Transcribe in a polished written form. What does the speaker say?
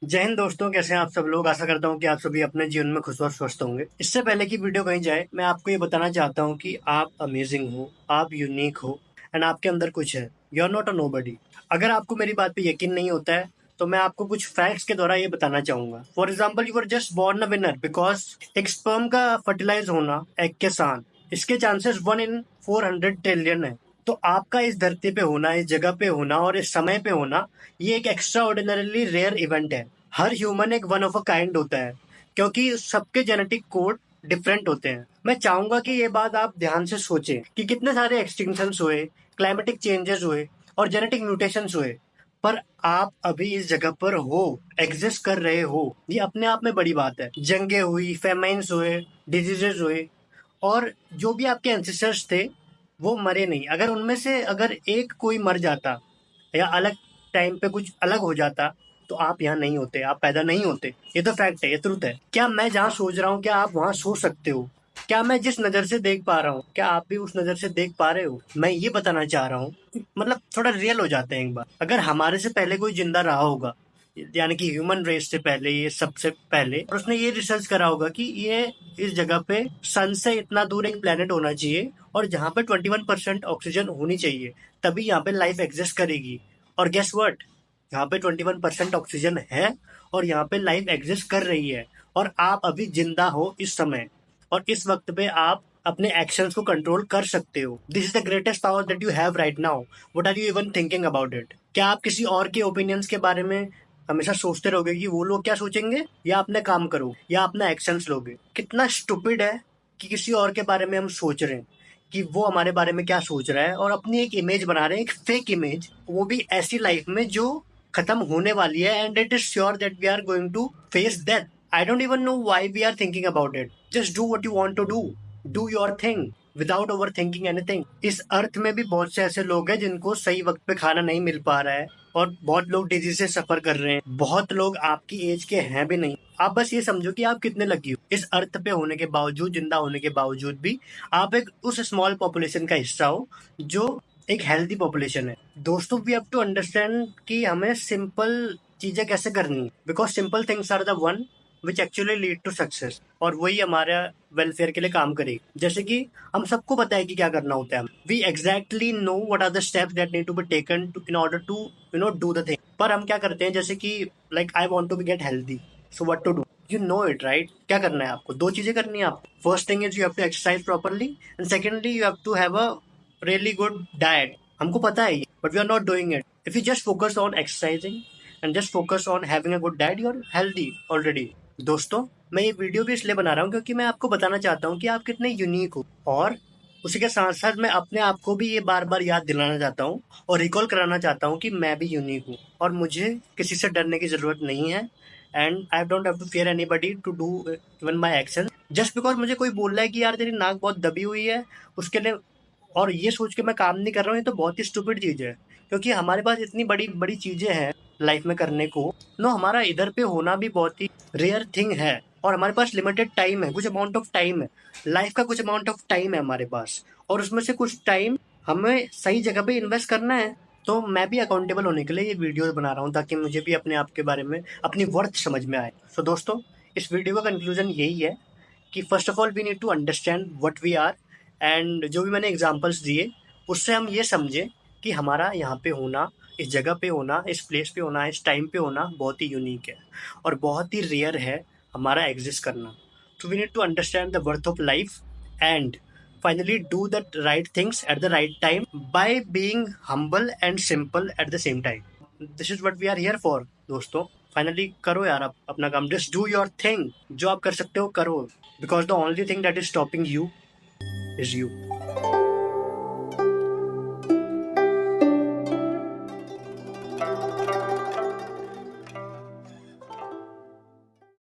जय हिंद दोस्तों, कैसे हैं आप सब लोग। आशा करता हूँ कि आप सभी अपने जीवन में खुश और स्वस्थ होंगे। इससे पहले कि वीडियो कहीं जाए, मैं आपको ये बताना चाहता हूँ कि आप अमेजिंग हो, आप यूनिक हो एंड आपके अंदर कुछ है। You are not a nobody. अगर आपको मेरी बात पे यकीन नहीं होता है तो मैं आपको कुछ फैक्ट्स के द्वारा ये बताना चाहूंगा। For example, you are just born a winner because एक स्पर्म का फर्टिलाइज होना एग के साथ, इसके चांसेस 1 in 400 ट्रिलियन है। तो आपका इस धरती पे होना, इस जगह पे होना और इस समय पे होना, ये एक एक्स्ट्रा ऑर्डिनरीली रेयर इवेंट है। हर ह्यूमन एक वन ऑफ अ काइंड होता है, क्योंकि सबके जेनेटिक कोड डिफरेंट होते हैं। मैं चाहूंगा कि ये बात आप ध्यान से सोचें कि कितने सारे एक्सटिंक्शंस हुए, क्लाइमेटिक चेंजेस हुए और जेनेटिक म्यूटेशंस हुए, पर आप अभी इस जगह पर हो, एग्जिस्ट कर रहे हो। ये अपने आप में बड़ी बात है। जंगे हुई, फेमाइन्स हुए, डिजीजेस हुए, और जो भी आपके एंसेस्टर्स थे वो मरे नहीं। अगर उनमें से अगर एक कोई मर जाता या अलग टाइम पे कुछ अलग हो जाता तो आप यहाँ नहीं होते, आप पैदा नहीं होते। ये तो फैक्ट है, ये ट्रुथ है। क्या मैं जहाँ सोच रहा हूँ क्या आप वहाँ सोच सकते हो? क्या मैं जिस नजर से देख पा रहा हूँ क्या आप भी उस नजर से देख पा रहे हो? मैं ये बताना चाह रहा हूँ। मतलब थोड़ा रियल हो जाते हैं एक बार। अगर हमारे से पहले कोई जिंदा रहा होगा, यानी कि ह्यूमन रेस से पहले, ये सबसे पहले, और उसने ये रिसर्च करा होगा कि ये इस जगह पे सन से इतना दूर एक प्लेनेट होना चाहिए और जहाँ पे 21% ऑक्सीजन होनी चाहिए, तभी यहाँ पे लाइफ एग्जिस्ट करेगी। और गेस व्हाट, यहाँ पे 21% ऑक्सीजन है और यहाँ पे लाइफ एग्जिस्ट कर रही है। और आप अभी जिंदा हो इस समय, और इस वक्त पे आप अपने एक्शंस को कंट्रोल कर सकते हो। This is the greatest power that you have right now. What are you even thinking about it? क्या आप किसी और के ओपिनियंस के बारे में हमेशा सोचते रहोगे कि वो लोग क्या सोचेंगे, या अपने काम करो या अपना एक्शंस लोगे? कितना स्टूपिड है कि किसी और के बारे में हम सोच रहे हैं कि वो हमारे बारे में क्या सोच रहा है, और अपनी एक इमेज बना रहे हैं, एक फेक इमेज, वो भी ऐसी लाइफ में जो खत्म होने वाली है, and it is sure that we are going to face death. I don't even know why we are thinking about it. Just do what you want to do, do your thing without over thinking anything. इस अर्थ में भी बहुत से ऐसे लोग हैं जिनको सही वक्त पे खाना नहीं मिल पा रहा है, और बहुत लोग डिजीज से सफर कर रहे हैं। बहुत लोग आपकी एज के हैं भी नहीं। आप बस ये समझो कि आप कितने लकी हो। इस अर्थ पे होने के बावजूद, जिंदा होने के बावजूद भी, आप एक उस स्मॉल पॉपुलेशन का हिस्सा हो जो एक हेल्दी पॉपुलेशन है। दोस्तों, वी हैव टू अंडरस्टैंड कि हमें सिंपल चीजें कैसे करनी है, because simple things are the one which actually lead to success, और वही हमारा वेलफेयर के लिए काम करेगी। जैसे कि हम सबको पता है कि क्या करना होता है। We exactly know what are the steps that need to be taken in order to do the thing. पर हम क्या करते हैं, जैसे कि like I want to be get healthy, so what to do? You know it right. क्या करना है आपको? दो चीजें करनी है आपको। First thing is you have to exercise properly, and secondly you have to have a really good diet. हमको पता है, but we are not doing it. If you just focus on exercising and just focus on having a good diet, you are healthy already. दोस्तों, मैं ये video भी इसलिए बना रहा हूँ क्योंकि मैं आपको बताना चाहता हूँ कि आप कितने यूनिक हो, और उसी के साथ साथ मैं अपने आप को भी ये बार बार याद दिलाना चाहता हूँ और रिकॉल कराना चाहता हूँ कि मैं भी यूनिक हूँ और मुझे किसी से डरने की जरूरत नहीं है। And I don't have to fear anybody to do even my action. Just because मुझे कोई बोल रहा है कि यार तेरी नाक बहुत दबी हुई है, उसके लिए, और ये सोच के मैं काम नहीं कर रहा हूँ, ये तो बहुत ही स्टूपिड चीज है। क्योंकि हमारे पास इतनी बड़ी बड़ी चीजें हैं लाइफ में करने को। नो, हमारा इधर पे होना भी बहुत ही रेयर थिंग है, और हमारे पास लिमिटेड टाइम है, कुछ अमाउंट ऑफ टाइम है। लाइफ का कुछ अमाउंट ऑफ टाइम है हमारे पास, और उसमें से कुछ टाइम हमें सही जगह पे इन्वेस्ट करना है। तो मैं भी अकाउंटेबल होने के लिए ये वीडियो बना रहा हूँ, ताकि मुझे भी अपने आप के बारे में, अपनी वर्थ समझ में आए। सो दोस्तों, इस वीडियो का कंक्लूजन यही है कि first of all we need to understand what we are, and जो भी मैंने एग्जांपल्स दिए उससे हम ये समझें कि हमारा यहाँ पे होना, इस जगह पे होना, इस प्लेस पे होना, इस टाइम पे होना बहुत ही यूनिक है और बहुत ही रेयर है हमारा एग्जिस्ट करना। तो we need to understand the worth of life and finally do the right things at the right time by being humble and simple at the same time. This is what we are here for. दोस्तों, finally करो यार आप अपना काम। Just do your thing. जो आप कर सकते हो करो, because the only thing that is stopping you is you.